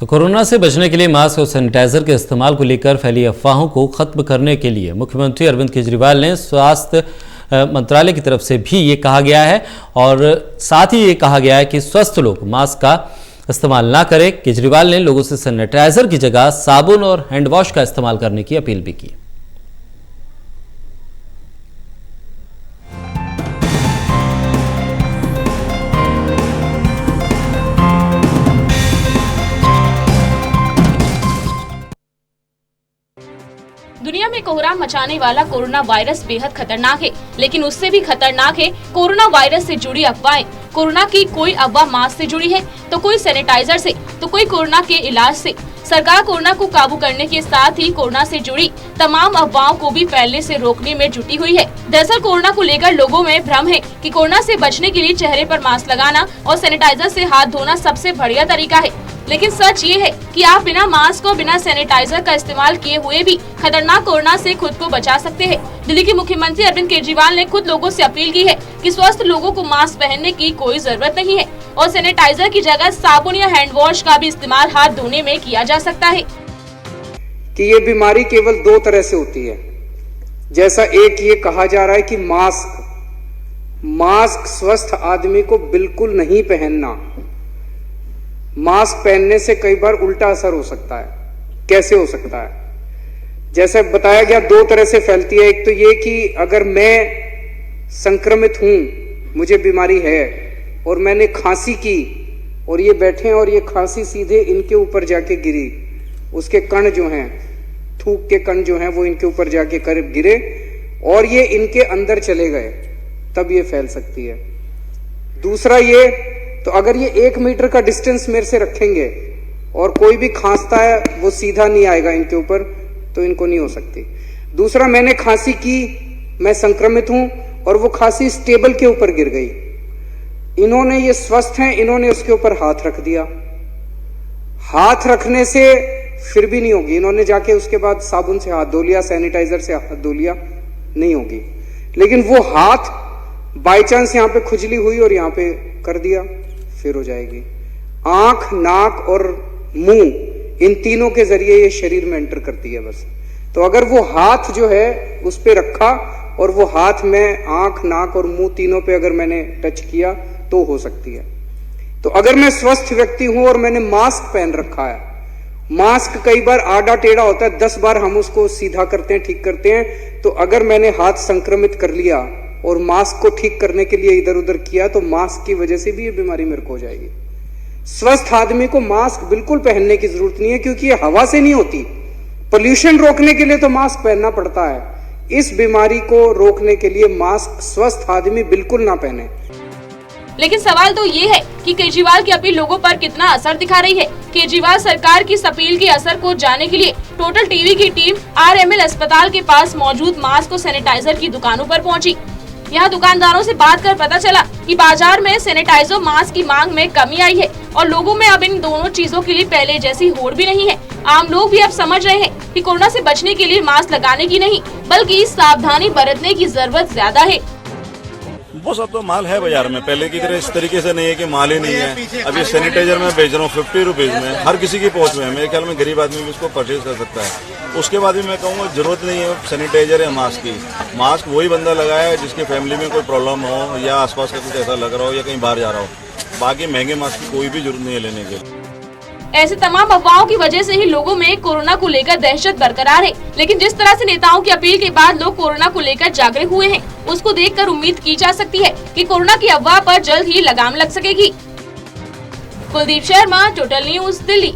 तो कोरोना से बचने के लिए मास्क और सैनिटाइजर के इस्तेमाल को लेकर फैली अफवाहों को खत्म करने के लिए मुख्यमंत्री अरविंद केजरीवाल ने स्वास्थ्य मंत्रालय की तरफ से भी ये कहा गया है और साथ ही ये कहा गया है कि स्वस्थ लोग मास्क का इस्तेमाल ना करें। केजरीवाल ने लोगों से सैनिटाइजर की जगह साबुन और हैंड वॉश का इस्तेमाल करने की अपील भी की। दुनिया में कोहराम मचाने वाला कोरोना वायरस बेहद खतरनाक है, लेकिन उससे भी खतरनाक है कोरोना वायरस से जुड़ी अफवाहें। कोरोना की कोई अफवाह मास्क से जुड़ी है, तो कोई सैनिटाइजर से, तो कोई कोरोना के इलाज से। सरकार कोरोना को काबू करने के साथ ही कोरोना से जुड़ी तमाम अफवाहों को भी फैलने से रोकने में जुटी हुई है। दरअसल कोरोना को लेकर लोगों में भ्रम है कि कोरोना से बचने के लिए चेहरे पर मास्क लगाना और सैनिटाइजर से हाथ धोना सबसे बढ़िया तरीका है, लेकिन सच ये है कि आप बिना मास्क और बिना सैनिटाइजर का इस्तेमाल किए हुए भी खतरनाक कोरोना से खुद को बचा सकते हैं। दिल्ली के मुख्यमंत्री अरविंद केजरीवाल ने खुद लोगों से अपील की है कि स्वस्थ लोगों को मास्क पहनने की कोई जरूरत नहीं है और सैनिटाइजर की जगह साबुन या हैंड वॉश का भी इस्तेमाल हाथ धोने में किया जा सकता है। कि ये बीमारी केवल दो तरह से होती है। जैसा एक ये कहा जा रहा है कि मास्क स्वस्थ आदमी को बिल्कुल नहीं पहनना। मास्क पहनने से कई बार उल्टा असर हो सकता है। कैसे हो सकता है? जैसे बताया गया दो तरह से फैलती है। एक तो ये कि अगर मैं संक्रमित हूं, मुझे बीमारी है और मैंने खांसी की और ये बैठे हैं और ये खांसी सीधे इनके ऊपर जाके गिरी, उसके कण जो हैं, थूक के कण जो हैं वो इनके ऊपर जाके करीब गिरे और ये इनके अंदर चले गए, तब ये फैल सकती है। दूसरा ये, तो अगर ये 1 मीटर का डिस्टेंस मेरे से रखेंगे और कोई भी खांसता है वो सीधा नहीं आएगा इनके ऊपर, तो इनको नहीं हो सकती। दूसरा, मैंने खांसी की, मैं संक्रमित हूं और वो खांसी इस टेबल के ऊपर गिर गई, इन्होंने, ये स्वस्थ हैं, इन्होंने उसके ऊपर हाथ रख दिया। हाथ रखने से फिर भी नहीं होगी, इन्होंने जाके उसके बाद साबुन से हाथ धो लिया, सैनिटाइजर से हाथ धो लिया, नहीं होगी। लेकिन वो हाथ बाई चांस यहां पे खुजली हुई और यहां पे कर दिया, फिर हो जाएगी। आंख, नाक और मुंह, इन तीनों के जरिए ये शरीर में एंटर करती है बस। तो अगर वो हाथ जो है उस पे रखा और वो हाथ में आंख, नाक और मुंह तीनों पे अगर मैंने टच किया तो हो सकती है। तो अगर मैं स्वस्थ व्यक्ति हूं और मैंने मास्क पहन रखा है, मास्क कई बार आड़ा टेढ़ा होता है, 10 बार हम उसको सीधा करते हैं, ठीक करते हैं, तो अगर मैंने हाथ संक्रमित कर लिया और मास्क को ठीक करने के लिए इधर उधर किया तो मास्क की वजह से भी ये बीमारी मेरे को हो जाएगी। स्वस्थ आदमी को मास्क बिल्कुल पहनने की जरूरत नहीं है, क्योंकि ये हवा से नहीं होती। पोल्यूशन रोकने के लिए तो मास्क पहनना पड़ता है। इस बीमारी को रोकने के लिए मास्क स्वस्थ आदमी बिल्कुल ना पहने। लेकिन सवाल तो ये है कि केजरीवाल की अपील लोगों पर कितना असर दिखा रही है। केजरीवाल सरकार की इस अपील के असर को जानने के लिए टोटल टीवी की टीम RML अस्पताल के पास मौजूद मास्क और सैनिटाइजर की दुकानों पर पहुंची। यहाँ दुकानदारों से बात कर पता चला कि बाजार में सैनिटाइजर मास्क की मांग में कमी आई है और लोगों में अब इन दोनों चीजों के लिए पहले जैसी होड़ भी नहीं है। आम लोग भी अब समझ रहे हैं कि कोरोना से बचने के लिए मास्क लगाने की नहीं बल्कि सावधानी बरतने की जरूरत ज्यादा है। वो सब तो माल है बाजार में, पहले की तरह इस तरीके से नहीं है कि माल ही नहीं है। अब ये सैनिटाइजर में बेच रहा हूँ 50 रुपीज में, हर किसी की पहुंच में है। मेरे ख्याल में गरीब आदमी भी इसको परचेज कर सकता है। उसके बाद भी मैं कहूँगा जरूरत नहीं है सैनिटाइजर या मास्क की। मास्क वही बंदा लगाया है जिसकी फैमिली में कोई प्रॉब्लम हो या आसपास का कुछ ऐसा लग रहा हो या कहीं बाहर जा रहा हो। बाकी महंगे मास्क की कोई भी जरूरत नहीं है लेने के लिए। ऐसे तमाम अफवाहों की वजह से ही लोगों में कोरोना को लेकर दहशत बरकरार है। लेकिन जिस तरह से नेताओं की अपील के बाद लोग कोरोना को लेकर जागरूक हुए हैं, उसको देखकर उम्मीद की जा सकती है कि कोरोना की अफवाह पर जल्द ही लगाम लग सकेगी। Kuldeep Sharma, total news, Delhi.